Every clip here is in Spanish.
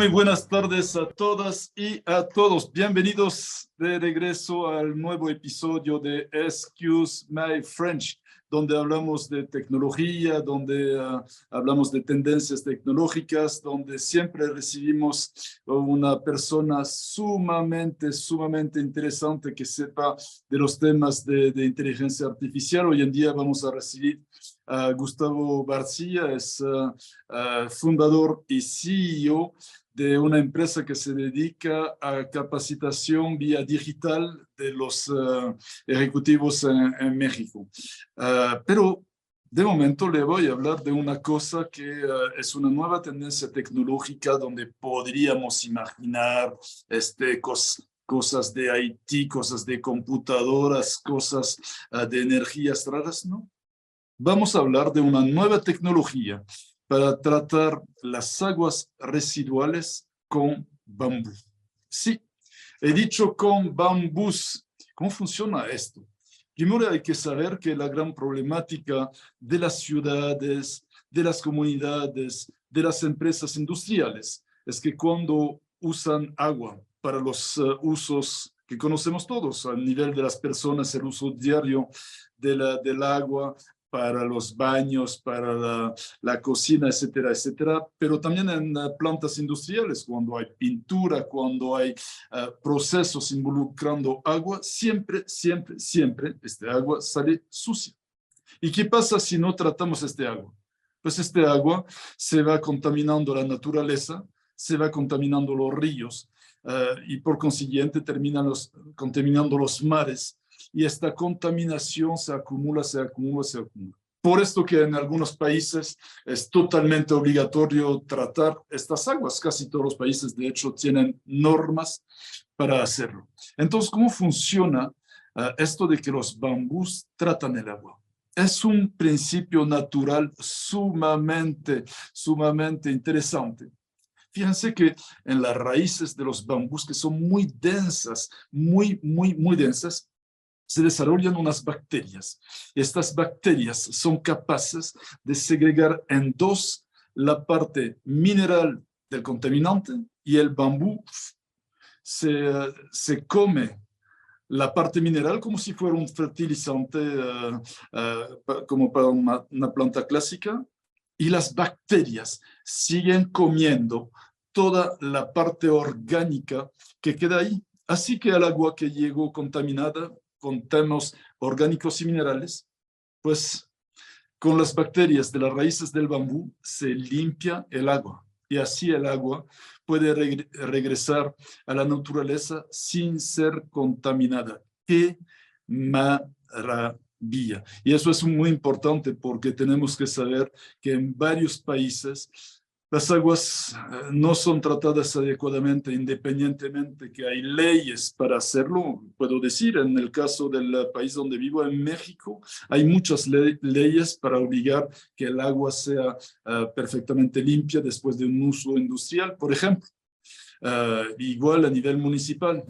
Muy buenas tardes a todas y a todos. Bienvenidos de regreso al nuevo episodio de Excuse My French, donde hablamos de tecnología, donde hablamos de tendencias tecnológicas, donde siempre recibimos una persona sumamente interesante que sepa de los temas de inteligencia artificial. Hoy en día vamos a recibir a Gustavo García, es fundador y CEO de una empresa que se dedica a capacitación vía digital de los ejecutivos en México. Pero de momento le voy a hablar de una cosa que es una nueva tendencia tecnológica donde podríamos imaginar cosas de IT, cosas de computadoras, cosas de energías raras, ¿no? Vamos a hablar de una nueva tecnología para tratar las aguas residuales con bambú. Sí, he dicho con bambús. ¿Cómo funciona esto? Primero hay que saber que la gran problemática de las ciudades, de las comunidades, de las empresas industriales, es que cuando usan agua para los usos que conocemos todos, a nivel de las personas, el uso diario del agua, para los baños, para la cocina, etcétera, etcétera, pero también en plantas industriales, cuando hay pintura, cuando hay procesos involucrando agua, siempre este agua sale sucia. ¿Y qué pasa si no tratamos este agua? Pues este agua se va contaminando la naturaleza, se va contaminando los ríos y por consiguiente terminan contaminando los mares. Y esta contaminación se acumula. Por esto que en algunos países es totalmente obligatorio tratar estas aguas. Casi todos los países, de hecho, tienen normas para hacerlo. Entonces, ¿cómo funciona esto de que los bambús tratan el agua? Es un principio natural sumamente interesante. Fíjense que en las raíces de los bambús, que son muy densas, muy densas, se desarrollan unas bacterias. Estas bacterias son capaces de segregar en dos la parte mineral del contaminante y el bambú se come la parte mineral como si fuera un fertilizante, como para una planta clásica, y las bacterias siguen comiendo toda la parte orgánica que queda ahí. Así que el agua que llegó contaminada con temas orgánicos y minerales, pues con las bacterias de las raíces del bambú se limpia el agua y así el agua puede regresar a la naturaleza sin ser contaminada. ¡Qué maravilla! Y eso es muy importante porque tenemos que saber que en varios países las aguas no son tratadas adecuadamente, independientemente que hay leyes para hacerlo. Puedo decir, en el caso del país donde vivo, en México, hay muchas leyes para obligar que el agua sea perfectamente limpia después de un uso industrial, por ejemplo. Igual a nivel municipal.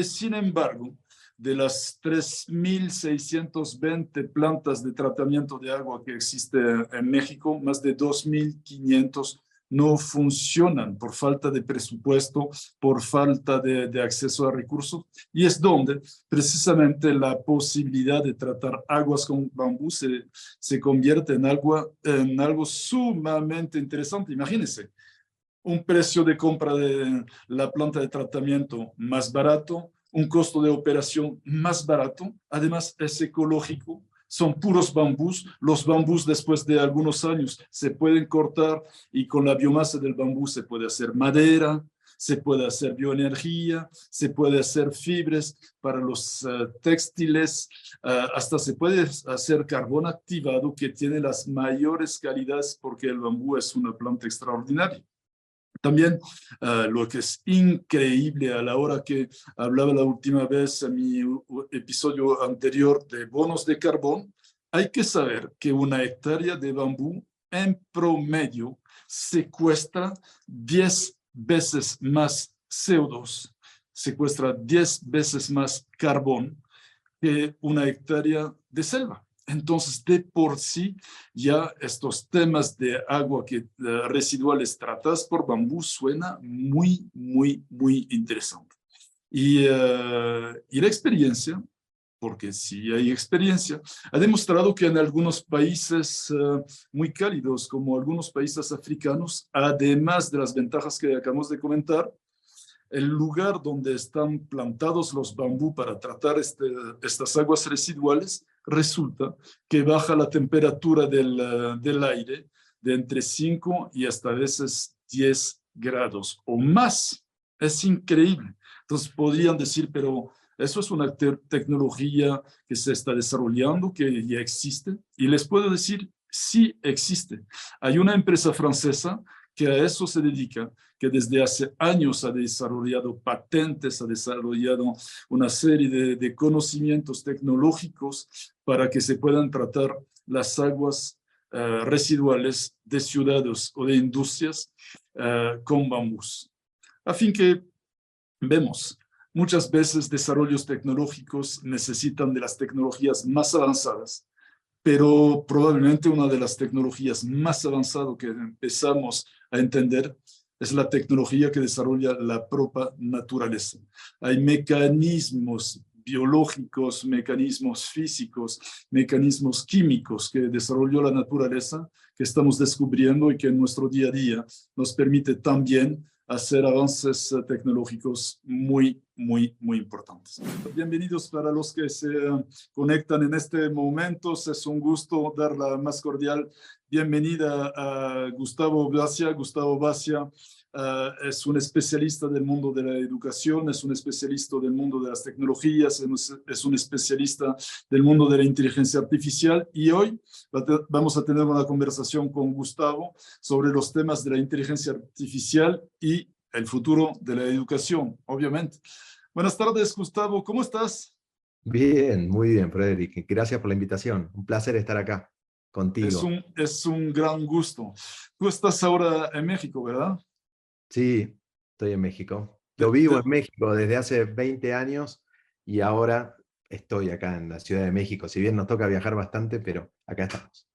Sin embargo, de las 3.620 plantas de tratamiento de agua que existen en México, más de 2.500 no funcionan por falta de presupuesto, por falta de acceso a recursos, y es donde precisamente la posibilidad de tratar aguas con bambú se convierte en algo sumamente interesante. Imagínense, un precio de compra de la planta de tratamiento más barato, un costo de operación más barato, además es ecológico, son puros bambús. Los bambús después de algunos años se pueden cortar y con la biomasa del bambú se puede hacer madera, se puede hacer bioenergía, se puede hacer fibras para los textiles, hasta se puede hacer carbón activado que tiene las mayores calidades porque el bambú es una planta extraordinaria. También lo que es increíble a la hora que hablaba la última vez en mi episodio anterior de bonos de carbón, hay que saber que una hectárea de bambú en promedio secuestra 10 veces más CO2, secuestra 10 veces más carbón que una hectárea de selva. Entonces, de por sí, ya estos temas de agua residuales tratadas por bambú suena muy, muy, muy interesante. Y la experiencia, porque sí hay experiencia, ha demostrado que en algunos países muy cálidos, como algunos países africanos, además de las ventajas que acabamos de comentar, el lugar donde están plantados los bambú para tratar estas aguas residuales, resulta que baja la temperatura del aire de entre 5 y hasta a veces 10 grados o más. Es increíble. Entonces podrían decir, pero eso es una tecnología que se está desarrollando, que ya existe. Y les puedo decir, sí existe. Hay una empresa francesa que a eso se dedica, que desde hace años ha desarrollado patentes, ha desarrollado una serie de conocimientos tecnológicos para que se puedan tratar las aguas residuales de ciudades o de industrias con bambús. A fin que vemos, muchas veces desarrollos tecnológicos necesitan de las tecnologías más avanzadas, pero probablemente una de las tecnologías más avanzadas que empezamos a entender es la tecnología que desarrolla la propia naturaleza. Hay mecanismos biológicos, mecanismos físicos, mecanismos químicos que desarrolló la naturaleza que estamos descubriendo y que en nuestro día a día nos permite también hacer avances tecnológicos muy, muy, muy importantes. Bienvenidos para los que se conectan en este momento. Es un gusto dar la más cordial bienvenida a Gustavo Basia. Gustavo Basia es un especialista del mundo de la educación, es un especialista del mundo de las tecnologías, es un especialista del mundo de la inteligencia artificial y hoy vamos a tener una conversación con Gustavo sobre los temas de la inteligencia artificial y el futuro de la educación, obviamente. Buenas tardes, Gustavo, ¿cómo estás? Bien, muy bien, Frederick. Gracias por la invitación. Un placer estar acá contigo. Es un gran gusto. Tú estás ahora en México, ¿verdad? Sí, estoy en México. Yo Te- vivo te- en México desde hace 20 años y ahora estoy acá en la Ciudad de México. Si bien nos toca viajar bastante, pero acá estamos.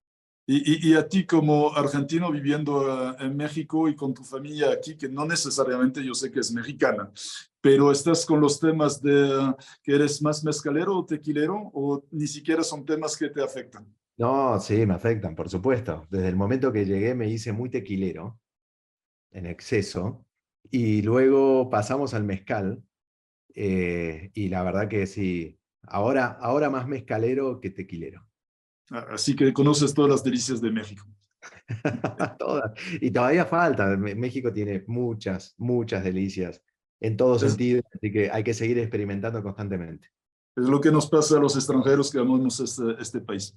y a ti como argentino viviendo en México y con tu familia aquí, que no necesariamente yo sé que es mexicana, pero estás con los temas de que eres más mezcalero o tequilero o ni siquiera son temas que te afectan. No, sí, me afectan, por supuesto. Desde el momento que llegué me hice muy tequilero, en exceso, y luego pasamos al mezcal, y la verdad que sí, ahora más mezcalero que tequilero. Así que conoces todas las delicias de México. Todas. Y todavía falta. México tiene muchas, muchas delicias en todo Es, sentido, así que hay que seguir experimentando constantemente. es lo que nos pasa a los extranjeros que amamos este país.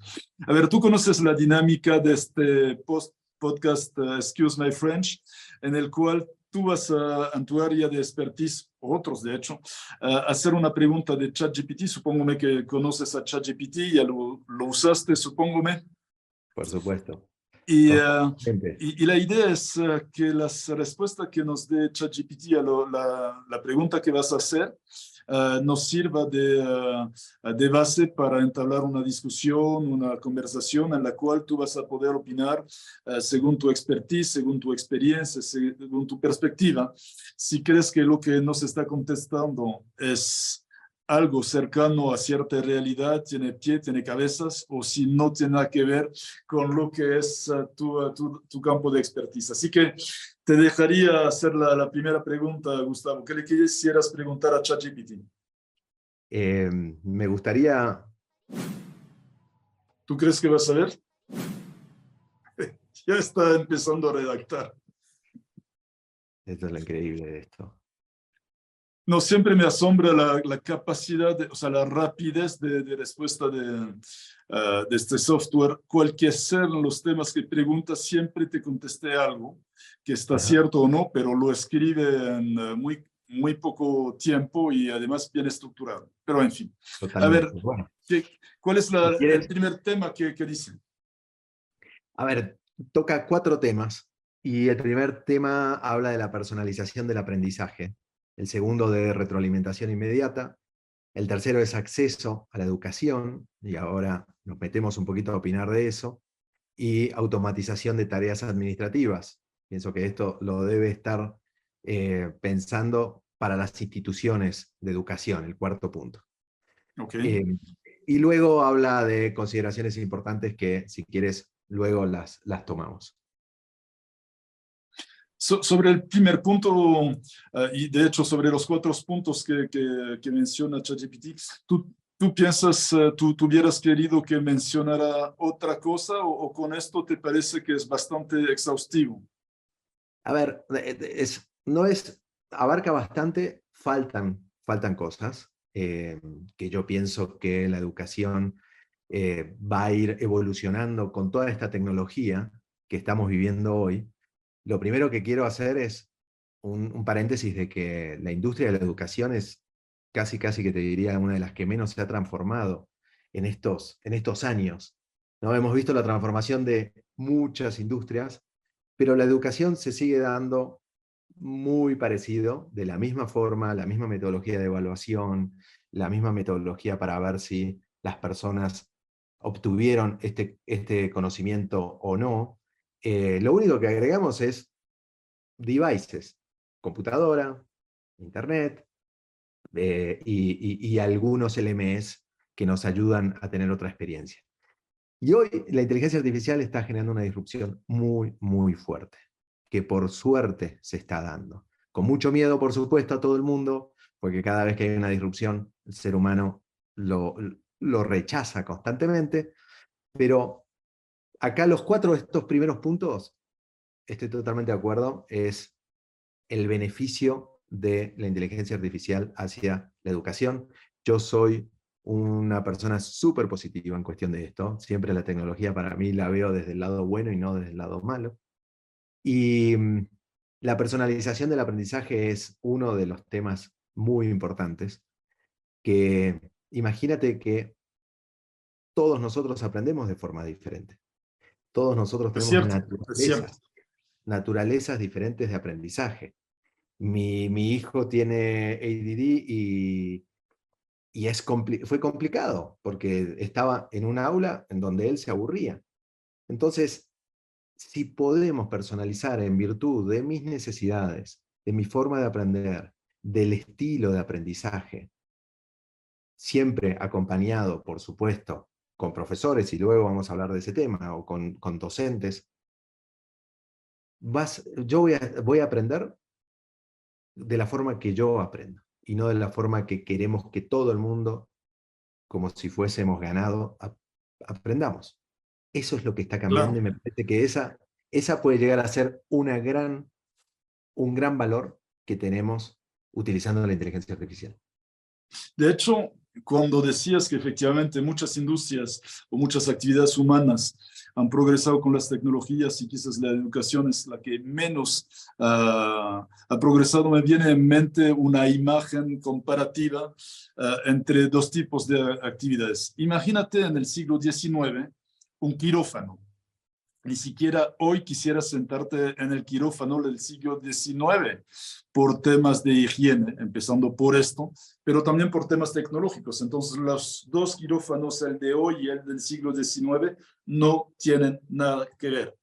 A ver, tú conoces la dinámica de este podcast Excuse My French, en el cual tú vas en tu área de expertise, otros de hecho, a hacer una pregunta de ChatGPT. Supóngome que conoces a ChatGPT, ya lo usaste, supóngome. Por supuesto. Y, Constantemente. y la idea es que las respuestas que nos dé ChatGPT a la pregunta que vas a hacer nos sirva de base para entablar una discusión, una conversación en la cual tú vas a poder opinar según tu expertise, según tu experiencia, según tu perspectiva. Si crees que lo que nos está contestando es algo cercano a cierta realidad, tiene pie, tiene cabezas, o si no tiene nada que ver con lo que es tu campo de expertise. Así que te dejaría hacer la primera pregunta, Gustavo. ¿Qué le quisieras preguntar a ChatGPT? Me gustaría, ¿Tú crees que vas a ver? Ya está empezando a redactar. esto es lo increíble de esto. No, siempre me asombra la capacidad, o sea, la rapidez de respuesta de este software. Cualquier sean los temas que preguntas, siempre te contesté algo que está Ajá, cierto o no, pero lo escribe en muy poco tiempo y además bien estructurado. Pero en fin, a ver, totalmente. Bueno, ¿cuál es si el quieres, primer tema que dice? a ver, toca 4 temas y el primer tema habla de la personalización del aprendizaje, el segundo de retroalimentación inmediata, El tercero es acceso a la educación, y ahora nos metemos un poquito a opinar de eso, y automatización de tareas administrativas. Pienso que esto lo debe estar pensando para las instituciones de educación, el cuarto punto. Ok. Y luego habla de consideraciones importantes que, si quieres, luego las tomamos. Sobre el primer punto, y de hecho sobre los 4 puntos que menciona ChatGPT, ¿tú piensas, tú hubieras querido que mencionara otra cosa o con esto te parece que es bastante exhaustivo? A ver, no es, abarca bastante, faltan cosas, que yo pienso que la educación va a ir evolucionando con toda esta tecnología que estamos viviendo hoy. Lo primero que quiero hacer es un paréntesis de que la industria de la educación es casi que te diría una de las que menos se ha transformado en estos años, ¿no? Hemos visto la transformación de muchas industrias, pero la educación se sigue dando muy parecido, de la misma forma, la misma metodología de evaluación, la misma metodología para ver si las personas obtuvieron este conocimiento o no. Lo único que agregamos es devices, computadora, internet, y algunos LMS que nos ayudan a tener otra experiencia. Y hoy la inteligencia artificial está generando una disrupción muy fuerte, que por suerte se está dando. Con mucho miedo, por supuesto, a todo el mundo, porque cada vez que hay una disrupción, el ser humano lo rechaza constantemente, pero acá estos primeros puntos, estoy totalmente de acuerdo, es el beneficio de la inteligencia artificial hacia la educación. Yo soy una persona súper positiva en cuestión de esto. Siempre la tecnología para mí la veo desde el lado bueno y no desde el lado malo. Y la personalización del aprendizaje es uno de los temas muy importantes, que imagínate que todos nosotros aprendemos de forma diferente. Todos nosotros Es tenemos cierto, es cierto. naturalezas diferentes de aprendizaje. Mi hijo tiene ADD fue complicado porque estaba en un aula en donde él se aburría. Entonces, si podemos personalizar en virtud de mis necesidades, de mi forma de aprender, del estilo de aprendizaje, siempre acompañado, por supuesto, con profesores, y luego vamos a hablar de ese tema, o con docentes, voy a aprender de la forma que yo aprendo, y no de la forma que queremos que todo el mundo, como si fuésemos ganado, aprendamos. Eso es lo que está cambiando, y Claro. me parece que esa puede llegar a ser un gran valor que tenemos utilizando la inteligencia artificial. De hecho, cuando decías que efectivamente muchas industrias o muchas actividades humanas han progresado con las tecnologías y quizás la educación es la que menos ha progresado, me viene en mente una imagen comparativa entre 2 tipos de actividades. Imagínate en el siglo XIX un quirófano. Ni siquiera hoy quisieras sentarte en el quirófano del siglo XIX por temas de higiene, empezando por esto, pero también por temas tecnológicos. Entonces, los 2 quirófanos, el de hoy y el del siglo XIX, no tienen nada que ver.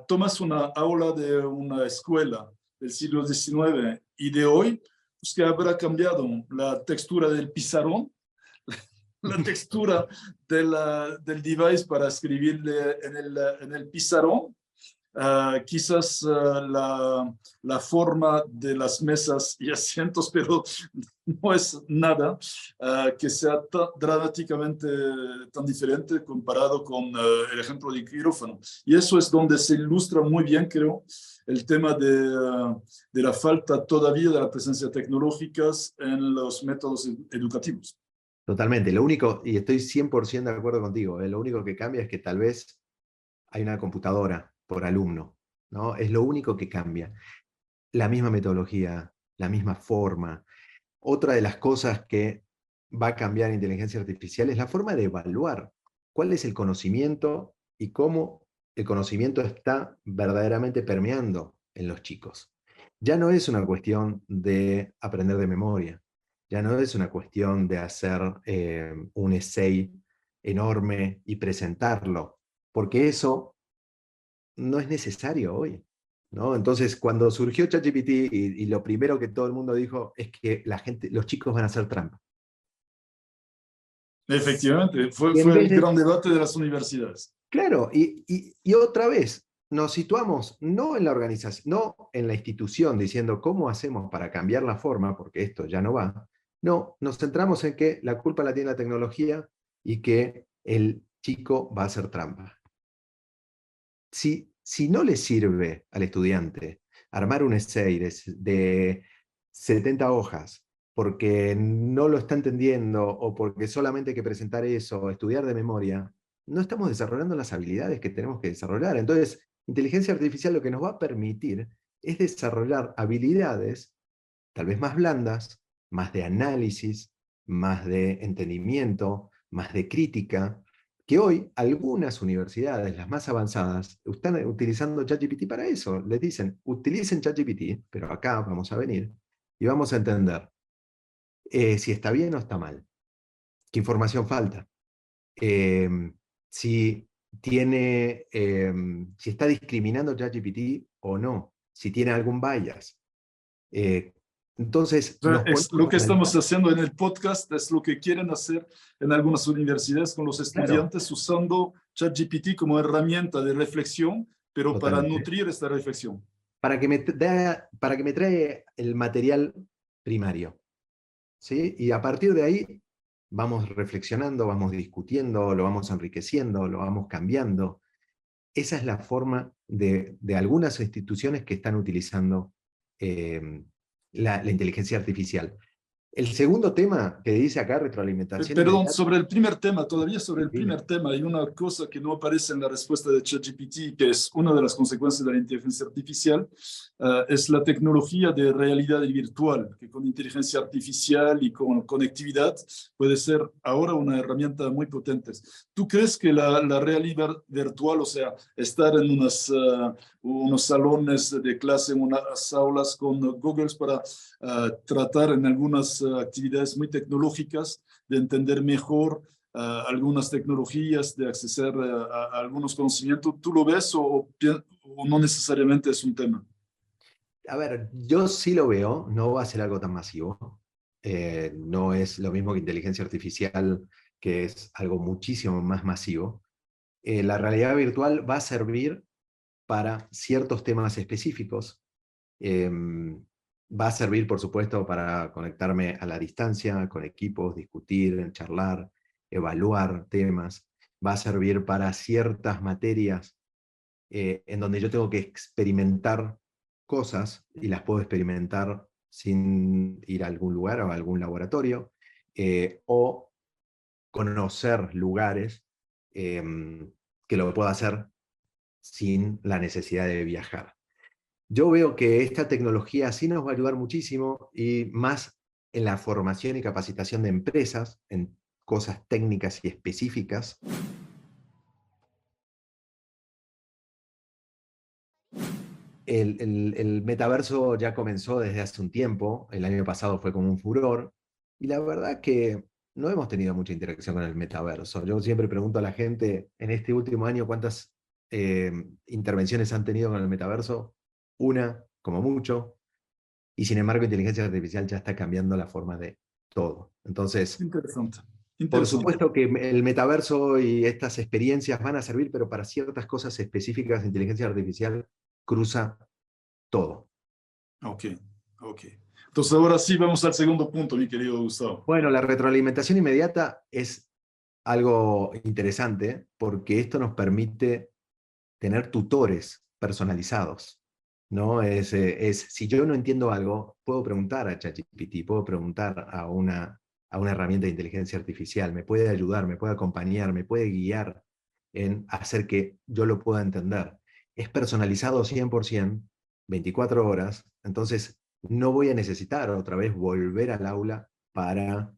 Tomas una aula de una escuela del siglo XIX y de hoy, pues que habrá cambiado la textura del pizarrón, la textura del device para escribirle en el pizarrón, quizás la forma de las mesas y asientos, pero no es nada que sea dramáticamente tan diferente comparado con el ejemplo de quirófano. Y eso es donde se ilustra muy bien, creo, el tema de la falta todavía de la presencia tecnológica en los métodos educativos. Totalmente. Lo único, y estoy 100% de acuerdo contigo, lo único que cambia es que tal vez hay una computadora por alumno, ¿no? Es lo único que cambia. La misma metodología, la misma forma. Otra de las cosas que va a cambiar inteligencia artificial es la forma de evaluar cuál es el conocimiento y cómo el conocimiento está verdaderamente permeando en los chicos. Ya no es una cuestión de aprender de memoria, Ya no es una cuestión de hacer un essay enorme y presentarlo, porque eso no es necesario hoy, ¿no? Entonces, cuando surgió ChatGPT y lo primero que todo el mundo dijo es que los chicos van a hacer trampa. Efectivamente, Y en fue vez el de, gran debate de las universidades. claro, y otra vez, nos situamos no en la organización, no en la institución diciendo cómo hacemos para cambiar la forma, porque esto ya no va. No, nos centramos en que la culpa la tiene la tecnología y que el chico va a hacer trampa. Si no le sirve al estudiante armar un essay de 70 hojas porque no lo está entendiendo o porque solamente hay que presentar eso o estudiar de memoria, no estamos desarrollando las habilidades que tenemos que desarrollar. Entonces, inteligencia artificial lo que nos va a permitir es desarrollar habilidades tal vez más blandas, más de análisis, más de entendimiento, más de crítica, que hoy algunas universidades, las más avanzadas, están utilizando ChatGPT para eso. Les dicen, utilicen ChatGPT, pero acá vamos a venir y vamos a entender si está bien o está mal, qué información falta, eh, si si está discriminando ChatGPT o no, si tiene algún bias. Eh, entonces, O sea, nos es ponemos lo a que estamos analizar. haciendo en el podcast, es lo que quieren hacer en algunas universidades con los Claro, estudiantes usando ChatGPT como herramienta de reflexión, pero para totalmente. nutrir esta reflexión. Para que me trae el material primario, ¿sí? Y a partir de ahí vamos reflexionando, vamos discutiendo, lo vamos enriqueciendo, lo vamos cambiando. Esa es la forma de algunas instituciones que están utilizando eh, la inteligencia artificial. El segundo tema que dice acá, retroalimentación Perdón, inmediata, sobre el primer tema, todavía sobre el dime, primer tema, hay una cosa que no aparece en la respuesta de ChatGPT, que es una de las consecuencias de la inteligencia artificial, es la tecnología de realidad virtual, que con inteligencia artificial y con conectividad puede ser ahora una herramienta muy potente. ¿Tú crees que la realidad virtual, o sea, estar en unos salones de clase, en unas aulas con Google para tratar en algunas actividades muy tecnológicas, de entender mejor algunas tecnologías, de acceder a algunos conocimientos? ¿Tú lo ves o no necesariamente es un tema? a ver, yo sí lo veo, no va a ser algo tan masivo. No es lo mismo que inteligencia artificial, que es algo muchísimo más masivo. La realidad virtual va a servir para ciertos temas específicos. Eh, Va a servir, por supuesto, para conectarme a la distancia, con equipos, discutir, charlar, evaluar temas. Va a servir para ciertas materias en donde yo tengo que experimentar cosas y las puedo experimentar sin ir a algún lugar o a algún laboratorio, o conocer lugares eh, que lo puedo hacer sin la necesidad de viajar. Yo veo que esta tecnología sí nos va a ayudar muchísimo y más en la formación y capacitación de empresas, en cosas técnicas y específicas. El metaverso ya comenzó desde hace un tiempo, el año pasado fue como un furor, y la verdad que no hemos tenido mucha interacción con el metaverso. Yo siempre pregunto a la gente, en este último año, ¿cuántas intervenciones han tenido con el metaverso? Una, como mucho, y sin embargo inteligencia artificial ya está cambiando la forma de todo. Entonces, Interesante, por interesante. supuesto que el metaverso y estas experiencias van a servir, pero para ciertas cosas específicas, inteligencia artificial cruza todo. Ok, ok. Entonces ahora sí vamos al segundo punto, mi querido Gustavo. Bueno, la retroalimentación inmediata es algo interesante porque esto nos permite tener tutores personalizados, ¿no? Si yo no entiendo algo, puedo preguntar a ChatGPT, puedo preguntar a una herramienta de inteligencia artificial, me puede ayudar, me puede acompañar, me puede guiar en hacer que yo lo pueda entender. Es personalizado 100%, 24 horas, entonces no voy a necesitar otra vez volver al aula para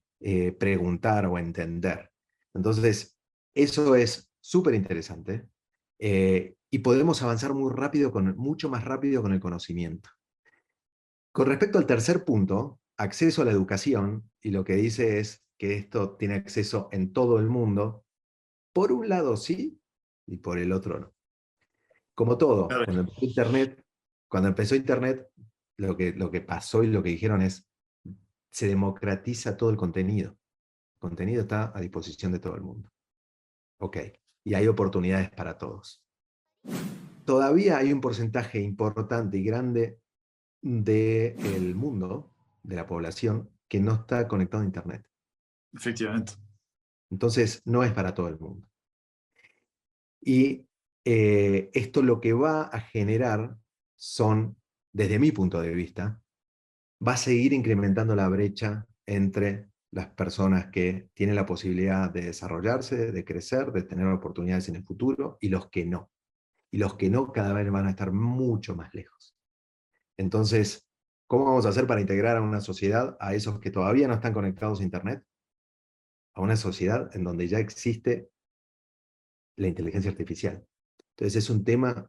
preguntar o entender. Entonces, eso es súper interesante y podemos avanzar muy rápido mucho más rápido con el conocimiento. Con respecto al tercer punto, acceso a la educación, y lo que dice es que esto tiene acceso en todo el mundo. Por un lado sí, y por el otro no. Como A todo, ver, cuando empezó Internet, lo que pasó y lo que dijeron es, se democratiza todo el contenido. El contenido está a disposición de todo el mundo. Ok, y hay oportunidades para todos. Todavía hay un porcentaje importante y grande del mundo, de la población, que no está conectado a Internet. efectivamente. Entonces, no es para todo el mundo. Y esto lo que va a generar son, desde mi punto de vista, va a seguir incrementando la brecha entre las personas que tienen la posibilidad de desarrollarse, de crecer, de tener oportunidades en el futuro, y los que no. Y los que no cada vez van a estar mucho más lejos. Entonces, ¿cómo vamos a hacer para integrar a una sociedad a esos que todavía no están conectados a Internet? A una sociedad en donde ya existe la inteligencia artificial. Entonces es un tema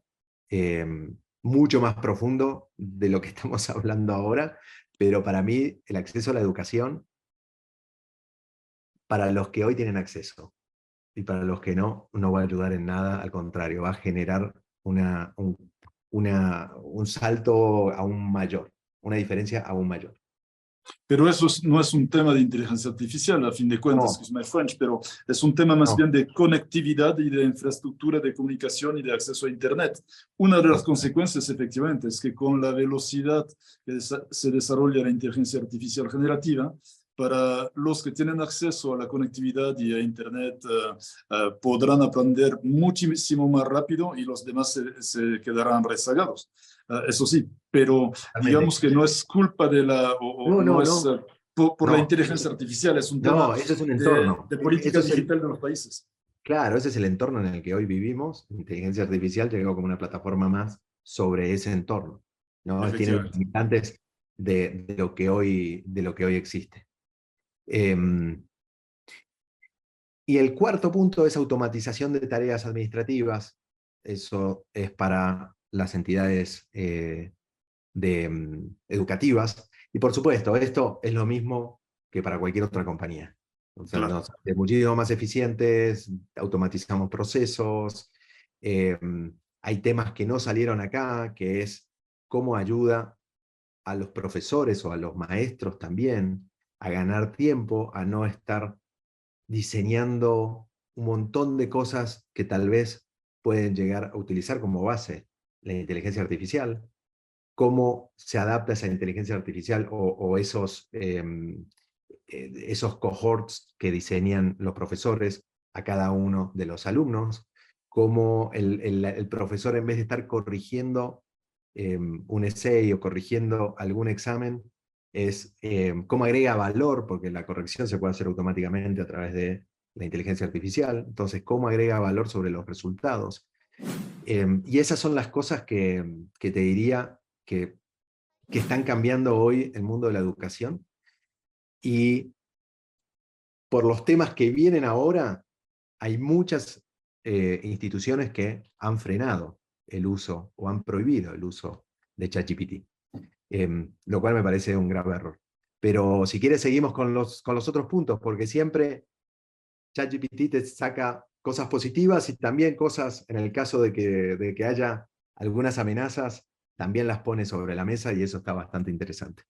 eh, mucho más profundo de lo que estamos hablando ahora, pero para mí el acceso a la educación, para los que hoy tienen acceso y para los que no, no va a ayudar en nada, al contrario, va a generar un salto aún mayor, una diferencia aún mayor. Pero eso no es un tema de inteligencia artificial, a fin de cuentas, que No, es my French, pero es un tema más no, bien de conectividad y de infraestructura de comunicación y de acceso a Internet. Una de las total, consecuencias, efectivamente, es que con la velocidad que se desarrolla la inteligencia artificial generativa, para los que tienen acceso a la conectividad y a Internet, podrán aprender muchísimo más rápido y los demás se quedarán rezagados. Eso sí, pero digamos totalmente. que no es culpa de la, o No, no no, es no, por la no, inteligencia artificial, es un tema no, eso es un de, entorno. de política Eso es digital de los países. claro, ese es el entorno en el que hoy vivimos. La inteligencia artificial llegó como una plataforma más sobre ese entorno, ¿no? Tiene los Efectivamente. limitantes de lo que hoy existe. Em, y el cuarto punto es automatización de tareas administrativas. Eso es para las entidades educativas. Y por supuesto, esto es lo mismo que para cualquier otra compañía. O sea, Claro. nos hace muchísimo más eficientes, automatizamos procesos. eh, Hay temas que no salieron acá, que es cómo ayuda a los profesores o a los maestros también a ganar tiempo, a no estar diseñando un montón de cosas que tal vez pueden llegar a utilizar como base la inteligencia artificial, cómo se adapta esa inteligencia artificial o esos cohorts que diseñan los profesores a cada uno de los alumnos, cómo el profesor, en vez de estar corrigiendo un essay o corrigiendo algún examen, es cómo agrega valor, porque la corrección se puede hacer automáticamente a través de la inteligencia artificial, entonces cómo agrega valor sobre los resultados. Y esas son las cosas que te diría que están cambiando hoy el mundo de la educación. Y por los temas que vienen ahora, hay muchas instituciones que han frenado el uso o han prohibido el uso de ChatGPT, lo cual me parece un grave error. Pero si quieres seguimos con los otros puntos, porque siempre ChatGPT te saca cosas positivas y también cosas, en el caso de que haya algunas amenazas, también las pone sobre la mesa y eso está bastante interesante.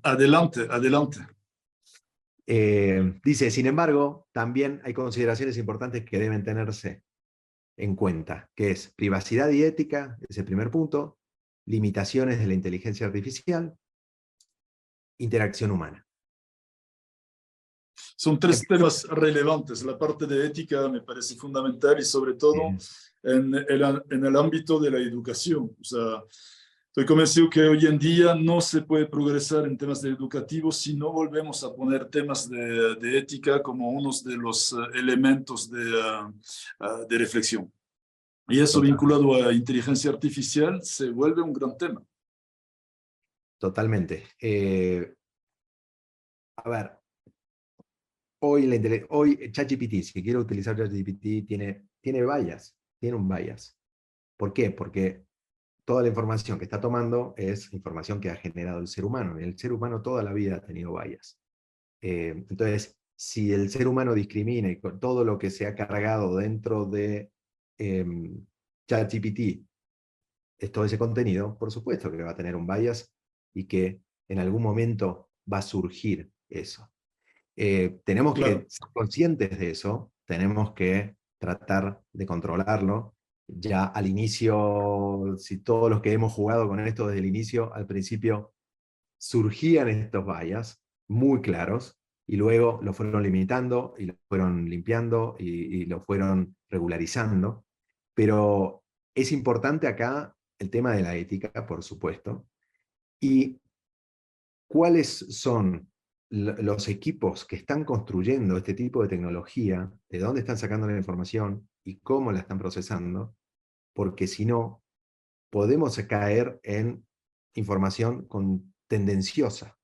Adelante, adelante. Dice, sin embargo, también hay consideraciones importantes que deben tenerse en cuenta, que es privacidad y ética, es el primer punto, limitaciones de la inteligencia artificial, interacción humana. Son tres Empiezo. temas relevantes. La parte de ética me parece fundamental y sobre todo en el ámbito de la educación. O sea, estoy convencido que hoy en día no se puede progresar en temas de educativos si no volvemos a poner temas de ética como unos de los elementos de reflexión. Y eso Totalmente. vinculado a inteligencia artificial se vuelve un gran tema. Totalmente. A ver, hoy ChatGPT, si quiero utilizar ChatGPT, tiene bias, tiene un bias. ¿Por qué? Porque toda la información que está tomando es información que ha generado el ser humano. Y el ser humano toda la vida ha tenido bias. Entonces, si el ser humano discrimina y con todo lo que se ha cargado dentro de ChatGPT es todo ese contenido, por supuesto que va a tener un bias y que en algún momento va a surgir eso. Tenemos Claro. que ser conscientes de eso, tenemos que tratar de controlarlo. Ya al inicio, si todos los que hemos jugado con esto desde el inicio, al principio surgían estos bias muy claros y luego lo fueron limitando y lo fueron limpiando y lo fueron regularizando. Pero es importante acá el tema de la ética, por supuesto, y cuáles son los equipos que están construyendo este tipo de tecnología, de dónde están sacando la información y cómo la están procesando, porque si no, podemos caer en información tendenciosa,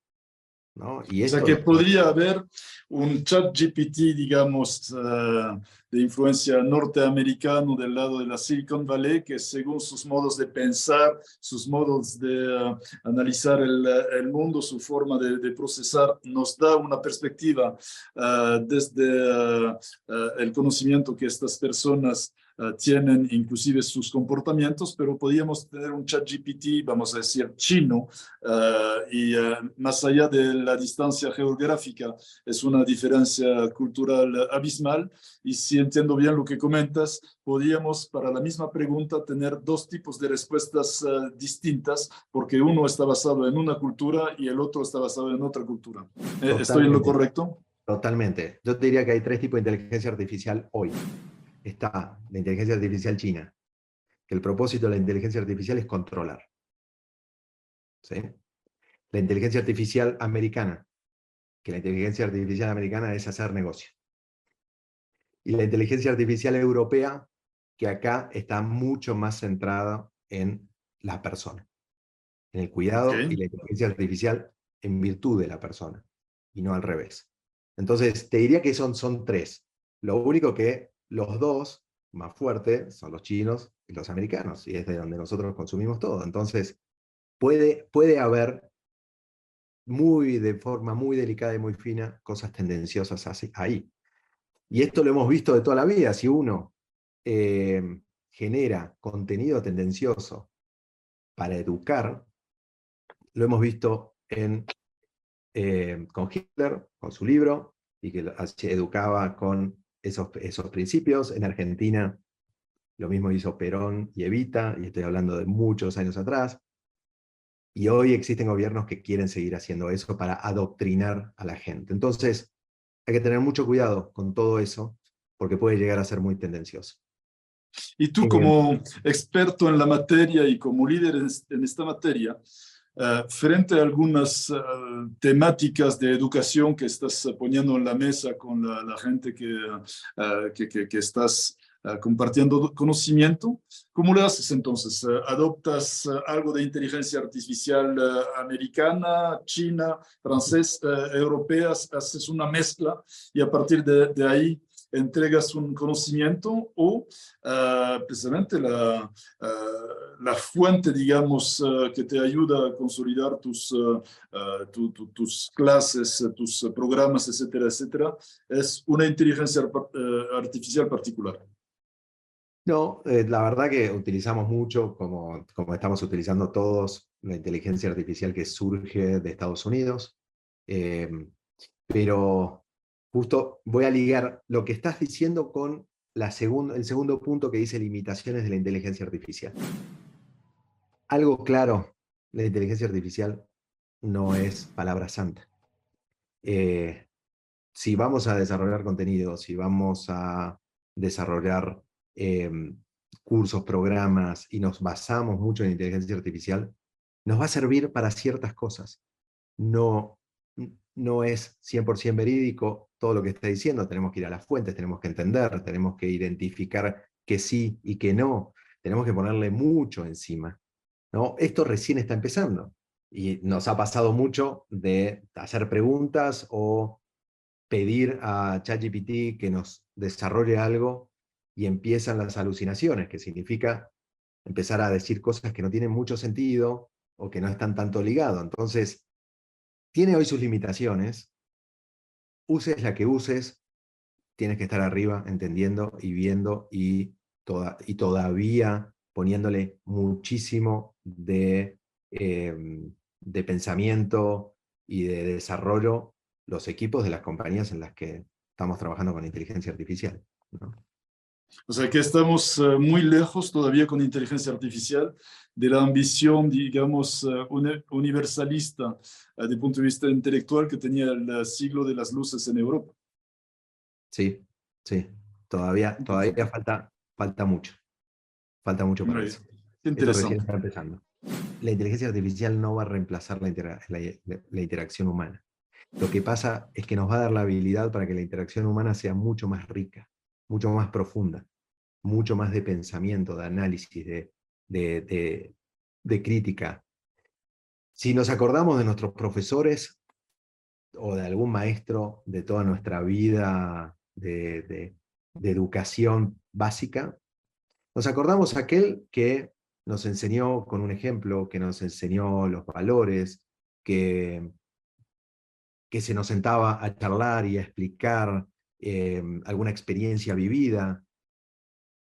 ¿no? Y O sea esto que lo... podría haber un chat GPT, digamos, de influencia norteamericano del lado de la Silicon Valley, que según sus modos de pensar, sus modos de analizar el mundo, su forma de procesar, nos da una perspectiva desde el conocimiento que estas personas tienen, inclusive sus comportamientos, pero podríamos tener un chat GPT, vamos a decir, chino, y más allá de la distancia geográfica, es una diferencia cultural abismal. Y si entiendo bien lo que comentas, podríamos para la misma pregunta tener dos tipos de respuestas distintas, porque uno está basado en una cultura y el otro está basado en otra cultura. ¿Estoy en lo Totalmente, correcto? totalmente. Yo te diría que hay tres tipos de inteligencia artificial hoy. Está la inteligencia artificial china, que el propósito de la inteligencia artificial es controlar. ¿Sí? La inteligencia artificial americana, que la inteligencia artificial americana es hacer negocio. Y la inteligencia artificial europea, que acá está mucho más centrada en la persona, en el Ok. cuidado y la inteligencia artificial en virtud de la persona, y no al revés. Entonces, te diría que son tres. Lo único que los dos más fuertes son los chinos y los americanos, y es de donde nosotros consumimos todo. Entonces, puede haber de forma muy delicada y muy fina cosas tendenciosas así, ahí. Y esto lo hemos visto de toda la vida. Si uno genera contenido tendencioso para educar, lo hemos visto con Hitler, con su libro, y que educaba con esos principios. En Argentina lo mismo hizo Perón y Evita, y estoy hablando de muchos años atrás. Y hoy existen gobiernos que quieren seguir haciendo eso para adoctrinar a la gente. Entonces, hay que tener mucho cuidado con todo eso, porque puede llegar a ser muy tendencioso. Y tú como experto en la materia y como líder en esta materia, frente a algunas temáticas de educación que estás poniendo en la mesa con la gente que estás compartiendo conocimiento, ¿cómo le haces entonces? ¿Adoptas algo de inteligencia artificial americana, china, francesa, europea? ¿Haces una mezcla y a partir de ahí entregas un conocimiento o precisamente la fuente, digamos, que te ayuda a consolidar tus clases, tus programas, etcétera, etcétera, es una inteligencia artificial particular? No, la verdad que utilizamos mucho, como estamos utilizando todos, la inteligencia artificial que surge de Estados Unidos. Eh, pero justo voy a ligar lo que estás diciendo con el segundo punto que dice limitaciones de la inteligencia artificial. Algo claro, la inteligencia artificial no es palabra santa. Eh, si vamos a desarrollar contenido, si vamos a desarrollar eh, cursos, programas, y nos basamos mucho en inteligencia artificial, nos va a servir para ciertas cosas. No, no es 100% verídico todo lo que está diciendo, tenemos que ir a las fuentes, tenemos que entender, tenemos que identificar que sí y que no, tenemos que ponerle mucho encima, ¿no? Esto recién está empezando, y nos ha pasado mucho de hacer preguntas o pedir a ChatGPT que nos desarrolle algo y empiezan las alucinaciones, que significa empezar a decir cosas que no tienen mucho sentido o que no están tanto ligados. Entonces, tiene hoy sus limitaciones, uses la que uses, tienes que estar arriba entendiendo y viendo y todavía poniéndole muchísimo de pensamiento y de desarrollo los equipos de las compañías en las que estamos trabajando con inteligencia artificial, ¿no? O sea que estamos muy lejos todavía con inteligencia artificial de la ambición, digamos, universalista desde el punto de vista intelectual que tenía el siglo de las luces en Europa. Sí, sí, todavía falta mucho para Muy eso. Esto recién interesante. está empezando. La inteligencia artificial no va a reemplazar la interacción humana. Lo que pasa es que nos va a dar la habilidad para que la interacción humana sea mucho más rica, mucho más profunda, mucho más de pensamiento, de análisis, de crítica. Si nos acordamos de nuestros profesores o de algún maestro de toda nuestra vida de educación básica, nos acordamos aquel que nos enseñó con un ejemplo, que nos enseñó los valores, que se nos sentaba a charlar y a explicar alguna experiencia vivida.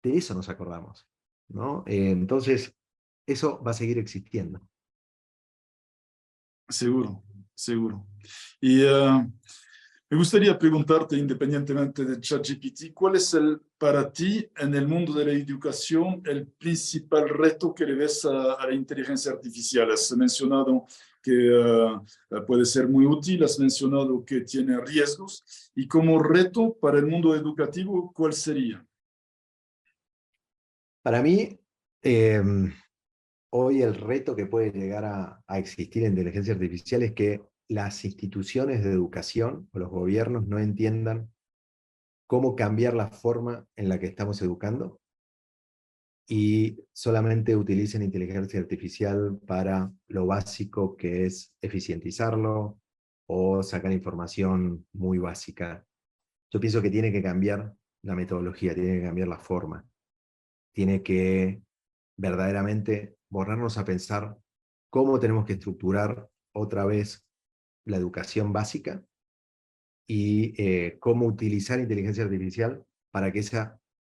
De eso nos acordamos, ¿no? Entonces, eso va a seguir existiendo. Seguro, seguro. Y me gustaría preguntarte, independientemente de ChatGPT, ¿cuál es para ti en el mundo de la educación el principal reto que le ves a la inteligencia artificial? Has mencionado que puede ser muy útil, has mencionado que tiene riesgos, y como reto para el mundo educativo, ¿cuál sería? Para mí, hoy el reto que puede llegar a existir en inteligencia artificial es que las instituciones de educación o los gobiernos no entiendan cómo cambiar la forma en la que estamos educando y solamente utilicen inteligencia artificial para lo básico, que es eficientizarlo o sacar información muy básica. Yo pienso que tiene que cambiar la metodología, tiene que cambiar la forma, tiene que verdaderamente borrarnos a pensar cómo tenemos que estructurar otra vez la educación básica y cómo utilizar inteligencia artificial para que ese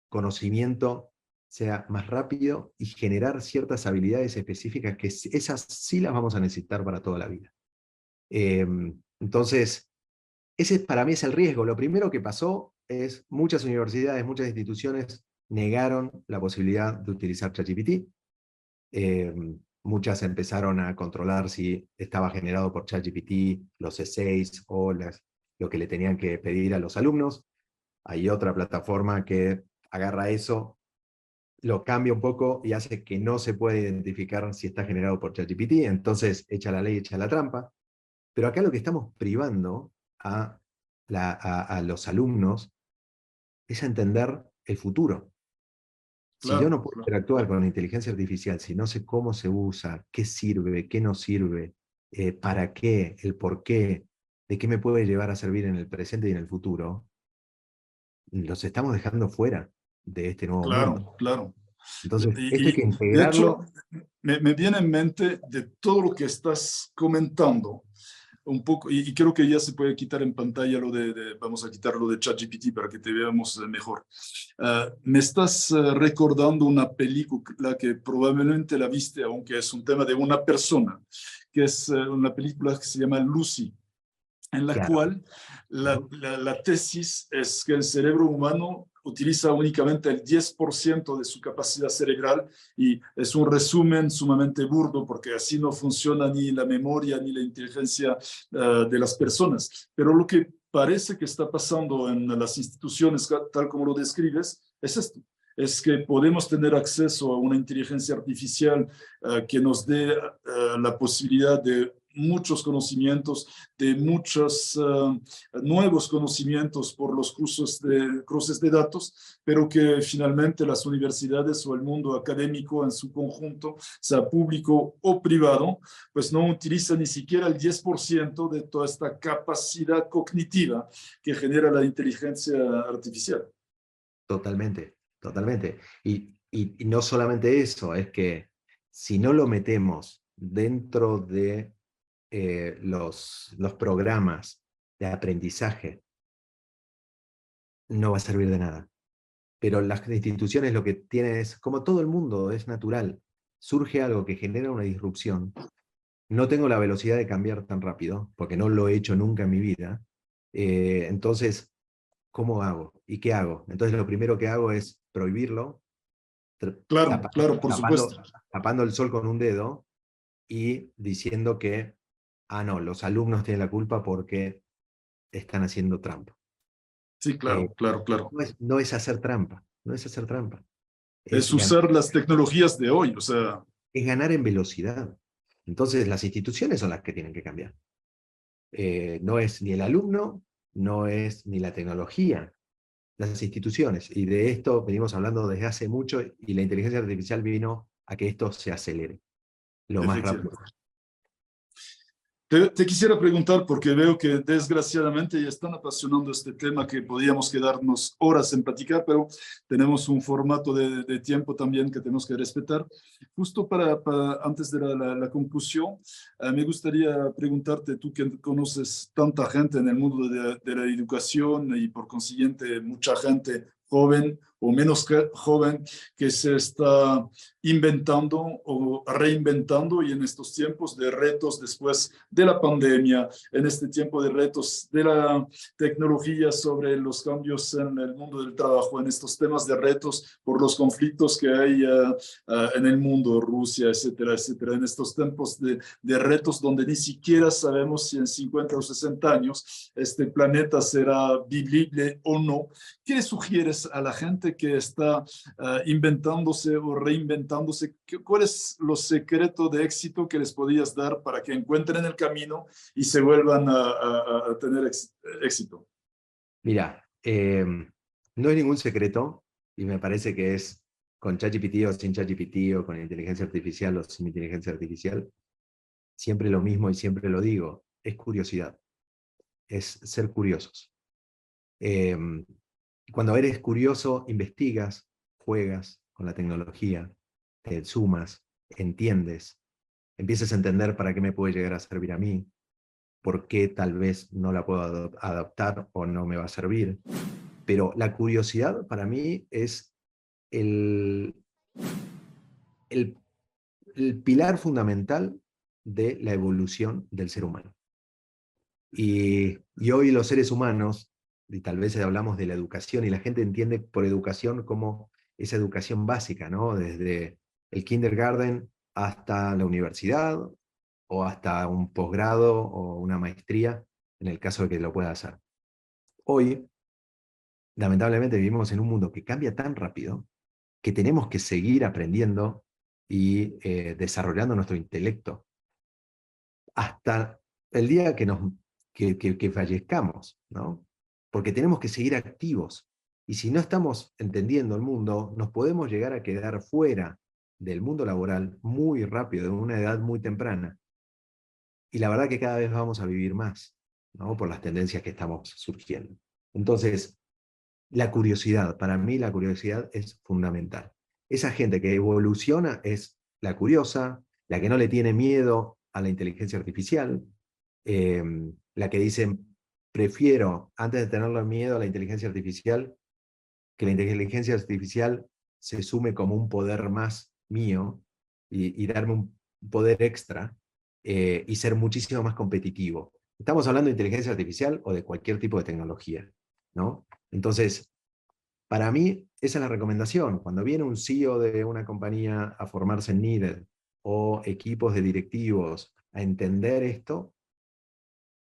conocimiento sea más rápido y generar ciertas habilidades específicas que esas sí las vamos a necesitar para toda la vida. Entonces, ese para mí es el riesgo. Lo primero que pasó es muchas universidades, muchas instituciones negaron la posibilidad de utilizar ChatGPT. Muchas empezaron a controlar si estaba generado por ChatGPT, los essays o lo que le tenían que pedir a los alumnos. Hay otra plataforma que agarra eso, lo cambia un poco y hace que no se pueda identificar si está generado por ChatGPT, entonces echa la ley, echa la trampa. Pero acá lo que estamos privando a los alumnos es a entender el futuro. Si yo Claro, no puedo claro. interactuar con la inteligencia artificial, si no sé cómo se usa, qué sirve, qué no sirve, para qué, el por qué, de qué me puede llevar a servir en el presente y en el futuro, los estamos dejando fuera de este nuevo mundo. Claro, claro. Entonces, esto hay Y que de hecho, integrarlo. me viene en mente de todo lo que estás comentando, un poco, y creo que ya se puede quitar en pantalla vamos a quitarlo de ChatGPT para que te veamos mejor. Me estás recordando una película que probablemente la viste, aunque es un tema de una persona, que es una película que se llama Lucy, en la Claro. cual la tesis es que el cerebro humano utiliza únicamente el 10% de su capacidad cerebral, y es un resumen sumamente burdo porque así no funciona ni la memoria ni la inteligencia de las personas. Pero lo que parece que está pasando en las instituciones, tal como lo describes, es esto. Es que podemos tener acceso a una inteligencia artificial que nos dé la posibilidad de muchos conocimientos, de muchos nuevos conocimientos por los cruces de datos, pero que finalmente las universidades o el mundo académico en su conjunto, sea público o privado, pues no utiliza ni siquiera el 10% de toda esta capacidad cognitiva que genera la inteligencia artificial. Totalmente, totalmente. Y Y no solamente eso, es que si no lo metemos dentro de los programas de aprendizaje, no va a servir de nada. Pero las instituciones lo que tienen es, como todo el mundo, es natural. Surge algo que genera una disrupción. No tengo la velocidad de cambiar tan rápido, porque no lo he hecho nunca en mi vida. Entonces, ¿cómo hago? ¿Y qué hago? Entonces, lo primero que hago es prohibirlo, Claro, tapando, claro, por supuesto. tapando el sol con un dedo y diciendo que, ah, no, los alumnos tienen la culpa porque están haciendo trampa. Sí, Eh, claro, claro, claro. no es hacer trampa, no es hacer trampa. Es Es ganar, usar las tecnologías de hoy, o sea, es ganar en velocidad. Entonces, las instituciones son las que tienen que cambiar. No es ni el alumno, no es ni la tecnología, las instituciones. Y de esto venimos hablando desde hace mucho y la inteligencia artificial vino a que esto se acelere lo más rápido. efectivamente. Te quisiera preguntar, porque veo que desgraciadamente ya están apasionando este tema que podíamos quedarnos horas en platicar, pero tenemos un formato de tiempo también que tenemos que respetar. Justo antes de la conclusión, me gustaría preguntarte, tú que conoces tanta gente en el mundo de la educación y por consiguiente mucha gente joven o menos joven que se está inventando o reinventando y en estos tiempos de retos después de la pandemia, en este tiempo de retos de la tecnología sobre los cambios en el mundo del trabajo, en estos temas de retos por los conflictos que hay en el mundo, Rusia, etcétera, etcétera, en estos tiempos de retos donde ni siquiera sabemos si en 50 o 60 años este planeta será vivible o no. ¿Qué le sugieres a la gente que está inventándose o reinventándose? ¿Cuál es los secretos de éxito que les podías dar para que encuentren el camino y se vuelvan a tener éxito? Mira, no es ningún secreto y me parece que es con ChatGPT o sin ChatGPT o con inteligencia artificial o sin inteligencia artificial, siempre lo mismo y siempre lo digo, es curiosidad, es ser curiosos. Eh, Cuando eres curioso, investigas, juegas con la tecnología, te sumas, entiendes, empiezas a entender para qué me puede llegar a servir a mí, por qué tal vez no la puedo adaptar o no me va a servir. Pero la curiosidad para mí es el, el, el pilar fundamental de la evolución del ser humano. Y hoy los seres humanos, y tal vez hablamos de la educación, y la gente entiende por educación como esa educación básica, ¿no? Desde el kindergarten hasta la universidad, o hasta un posgrado o una maestría, en el caso de que lo pueda hacer. Hoy, lamentablemente, vivimos en un mundo que cambia tan rápido que tenemos que seguir aprendiendo y desarrollando nuestro intelecto hasta el día que fallezcamos, ¿no? Porque tenemos que seguir activos. Y si no estamos entendiendo el mundo, nos podemos llegar a quedar fuera del mundo laboral muy rápido, en una edad muy temprana. Y la verdad que cada vez vamos a vivir más, ¿no? Por las tendencias que estamos surgiendo. Entonces, la curiosidad, para mí la curiosidad es fundamental. Esa gente que evoluciona es la curiosa, la que no le tiene miedo a la inteligencia artificial, eh, la que dice, prefiero, antes de tenerle miedo a la inteligencia artificial, que la inteligencia artificial se sume como un poder más mío y darme un poder extra y ser muchísimo más competitivo. Estamos hablando de inteligencia artificial o de cualquier tipo de tecnología, ¿no? Entonces, para mí, esa es la recomendación. Cuando viene un CEO de una compañía a formarse en Needed o equipos de directivos a entender esto,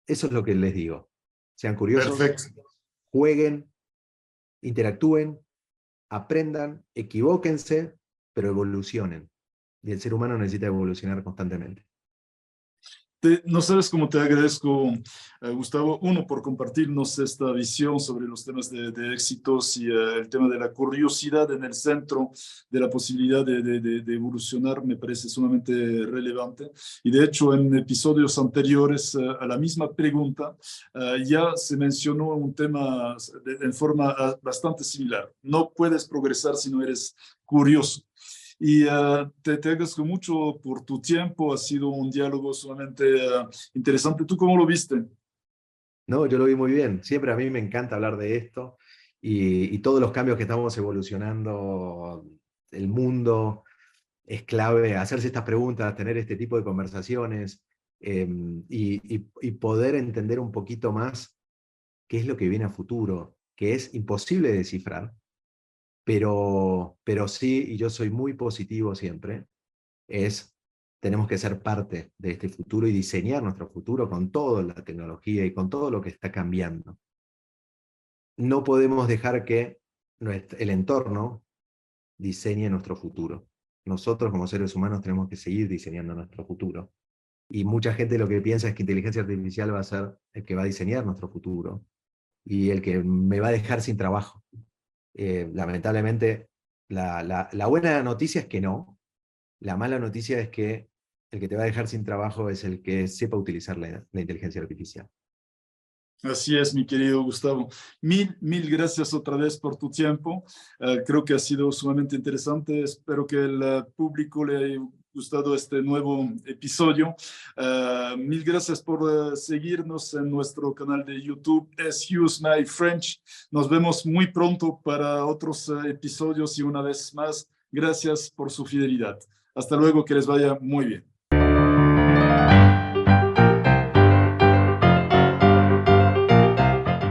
eso es lo que les digo. Sean curiosos, Perfecto. jueguen, interactúen, aprendan, equivóquense, pero evolucionen. Y el ser humano necesita evolucionar constantemente. No sabes cómo te agradezco, Gustavo, uno, por compartirnos esta visión sobre los temas de éxitos y el tema de la curiosidad en el centro de la posibilidad de evolucionar me parece sumamente relevante. Y de hecho, en episodios anteriores a la misma pregunta, ya se mencionó un tema en forma bastante similar. No puedes progresar si no eres curioso. Y te agradezco mucho por tu tiempo, ha sido un diálogo sumamente interesante. ¿Tú cómo lo viste? No, yo lo vi muy bien. Siempre a mí me encanta hablar de esto y todos los cambios que estamos evolucionando, el mundo, es clave hacerse estas preguntas, tener este tipo de conversaciones y poder entender un poquito más qué es lo que viene a futuro, que es imposible de descifrar, pero sí, y yo soy muy positivo siempre, tenemos que ser parte de este futuro y diseñar nuestro futuro con toda la tecnología y con todo lo que está cambiando. No podemos dejar que el entorno diseñe nuestro futuro. Nosotros como seres humanos tenemos que seguir diseñando nuestro futuro. Y mucha gente lo que piensa es que inteligencia artificial va a ser el que va a diseñar nuestro futuro y el que me va a dejar sin trabajo. Lamentablemente, la buena noticia es que no. La mala noticia es que el que te va a dejar sin trabajo es el que sepa utilizar la inteligencia artificial. Así es, mi querido Gustavo. Mil gracias otra vez por tu tiempo. Creo que ha sido sumamente interesante. Espero que el público le haya gustado este nuevo episodio. Mil gracias por seguirnos en nuestro canal de YouTube, Excuse My French. Nos vemos muy pronto para otros episodios y una vez más, gracias por su fidelidad. Hasta luego, que les vaya muy bien.